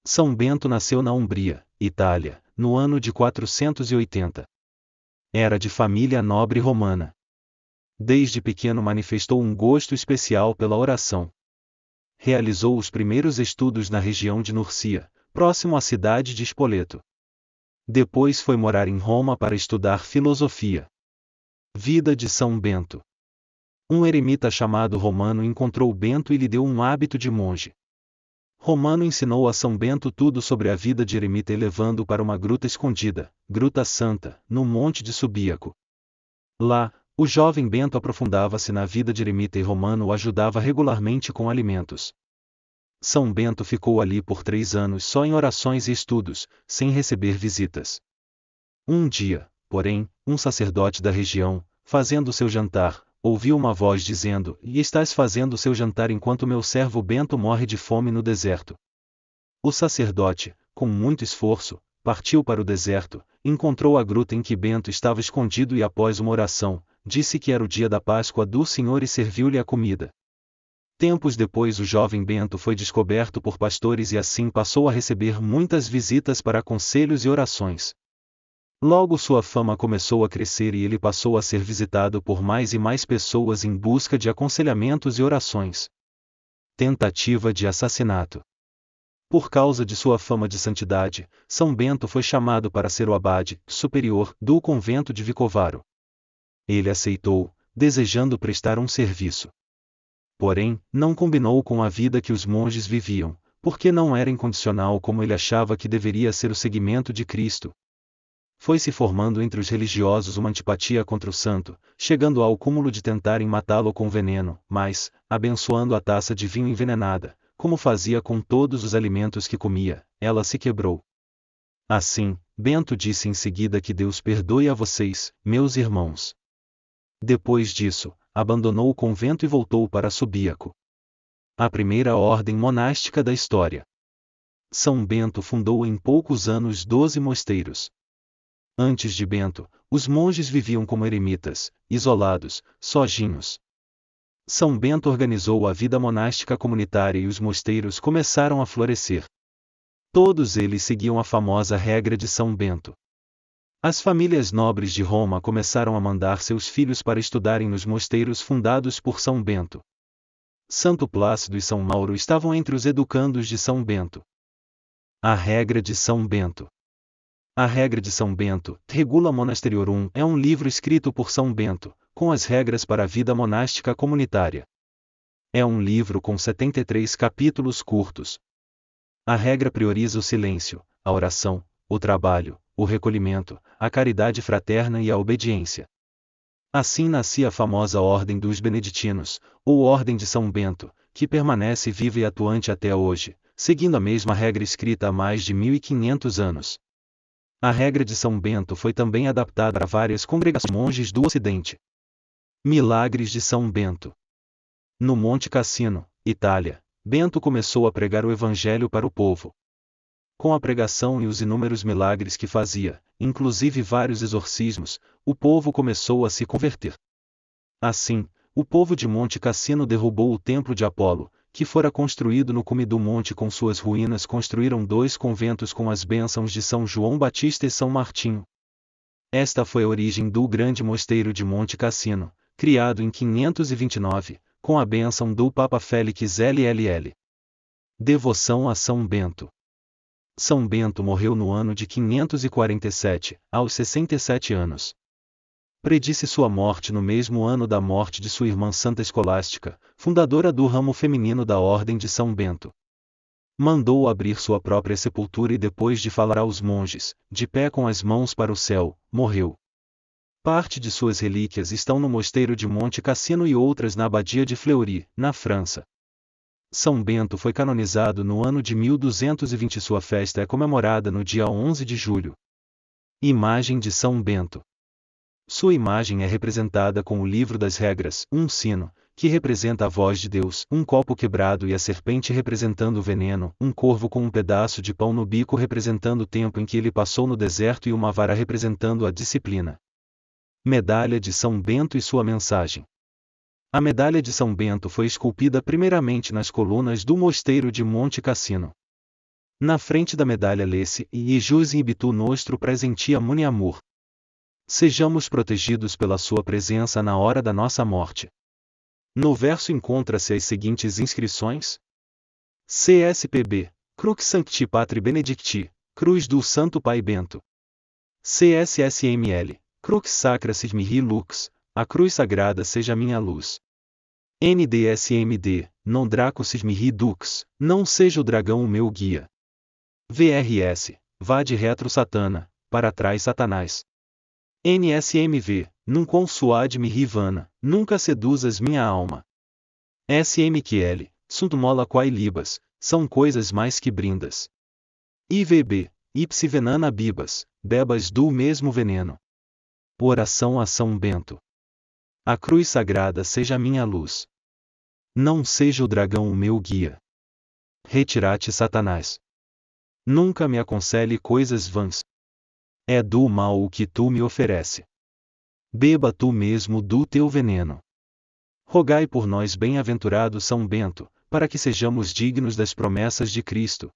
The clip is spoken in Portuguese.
São Bento nasceu na Umbria, Itália, no ano de 480. Era de família nobre romana. Desde pequeno manifestou um gosto especial pela oração. Realizou os primeiros estudos na região de Nursia, próximo à cidade de Spoleto. Depois foi morar em Roma para estudar filosofia. Vida de São Bento. Um eremita chamado Romano encontrou Bento e lhe deu um hábito de monge. Romano ensinou a São Bento tudo sobre a vida de eremita e levando-o para uma gruta escondida, Gruta Santa, no Monte de Subíaco. Lá, o jovem Bento aprofundava-se na vida de eremita e Romano o ajudava regularmente com alimentos. São Bento ficou ali por 3 anos só em orações e estudos, sem receber visitas. Um dia, porém, um sacerdote da região, fazendo seu jantar, ouviu uma voz dizendo: "E estás fazendo seu jantar enquanto meu servo Bento morre de fome no deserto?" O sacerdote, com muito esforço, partiu para o deserto, encontrou a gruta em que Bento estava escondido e após uma oração, disse que era o dia da Páscoa do Senhor e serviu-lhe a comida. Tempos depois o jovem Bento foi descoberto por pastores e assim passou a receber muitas visitas para conselhos e orações. Logo sua fama começou a crescer e ele passou a ser visitado por mais e mais pessoas em busca de aconselhamentos e orações. Tentativa de assassinato. Por causa de sua fama de santidade, São Bento foi chamado para ser o abade superior do convento de Vicovaro. Ele aceitou, desejando prestar um serviço. Porém, não combinou com a vida que os monges viviam, porque não era incondicional como ele achava que deveria ser o seguimento de Cristo. Foi se formando entre os religiosos uma antipatia contra o santo, chegando ao cúmulo de tentarem matá-lo com veneno, mas, abençoando a taça de vinho envenenada, como fazia com todos os alimentos que comia, ela se quebrou. Assim, Bento disse em seguida que Deus perdoe a vocês, meus irmãos. Depois disso, abandonou o convento e voltou para Subíaco. A primeira ordem monástica da história. São Bento fundou em poucos anos 12 mosteiros. Antes de Bento, os monges viviam como eremitas, isolados, sozinhos. São Bento organizou a vida monástica comunitária e os mosteiros começaram a florescer. Todos eles seguiam a famosa regra de São Bento. As famílias nobres de Roma começaram a mandar seus filhos para estudarem nos mosteiros fundados por São Bento. Santo Plácido e São Mauro estavam entre os educandos de São Bento. A regra de São Bento. A regra de São Bento, Regula Monasteriorum, é um livro escrito por São Bento, com as regras para a vida monástica comunitária. É um livro com 73 capítulos curtos. A regra prioriza o silêncio, a oração, o trabalho, o recolhimento, a caridade fraterna e a obediência. Assim nascia a famosa Ordem dos Beneditinos, ou Ordem de São Bento, que permanece viva e atuante até hoje, seguindo a mesma regra escrita há mais de 1500 anos. A regra de São Bento foi também adaptada para várias congregações monges do Ocidente. Milagres de São Bento. No Monte Cassino, Itália, Bento começou a pregar o Evangelho para o povo. Com a pregação e os inúmeros milagres que fazia, inclusive vários exorcismos, o povo começou a se converter. Assim, o povo de Monte Cassino derrubou o templo de Apolo, que fora construído no cume do monte com suas ruínas, construíram 2 conventos com as bênçãos de São João Batista e São Martinho. Esta foi a origem do grande mosteiro de Monte Cassino, criado em 529, com a bênção do Papa Félix LLL. Devoção a São Bento. São Bento morreu no ano de 547, aos 67 anos. Predisse sua morte no mesmo ano da morte de sua irmã Santa Escolástica, fundadora do ramo feminino da Ordem de São Bento. Mandou abrir sua própria sepultura e depois de falar aos monges, de pé com as mãos para o céu, morreu. Parte de suas relíquias estão no mosteiro de Monte Cassino e outras na abadia de Fleury, na França. São Bento foi canonizado no ano de 1220 e sua festa é comemorada no dia 11 de julho. Imagem de São Bento. Sua imagem é representada com o livro das regras, um sino, que representa a voz de Deus, um copo quebrado e a serpente representando o veneno, um corvo com um pedaço de pão no bico representando o tempo em que ele passou no deserto e uma vara representando a disciplina. Medalha de São Bento e sua mensagem. A medalha de São Bento foi esculpida primeiramente nas colunas do mosteiro de Monte Cassino. Na frente da medalha lê-se: E jus ibitu nostro presentia muni amor. Sejamos protegidos pela sua presença na hora da nossa morte. No verso encontra-se as seguintes inscrições: CSPB, Crux Sancti Patri Benedicti, Cruz do Santo Pai Bento. CSSML, Crux Sacra Sis Mihi Lux, a cruz sagrada seja minha luz. NDSMD, Non Draco Sis Mihi Dux, não seja o dragão o meu guia. VRS, Vade retro Satana, para trás Satanás. NSMV, Num consuad mihi vana, nunca seduzas minha alma. SMQL, Sunt mola quae libas, são coisas mais que brindas. IVB, Ipsi venana bibas, bebas do mesmo veneno. Oração a São Bento. A cruz sagrada seja minha luz. Não seja o dragão o meu guia. Retirate Satanás. Nunca me aconselhe coisas vãs. É do mal o que tu me oferece. Beba tu mesmo do teu veneno. Rogai por nós, bem-aventurado São Bento, para que sejamos dignos das promessas de Cristo.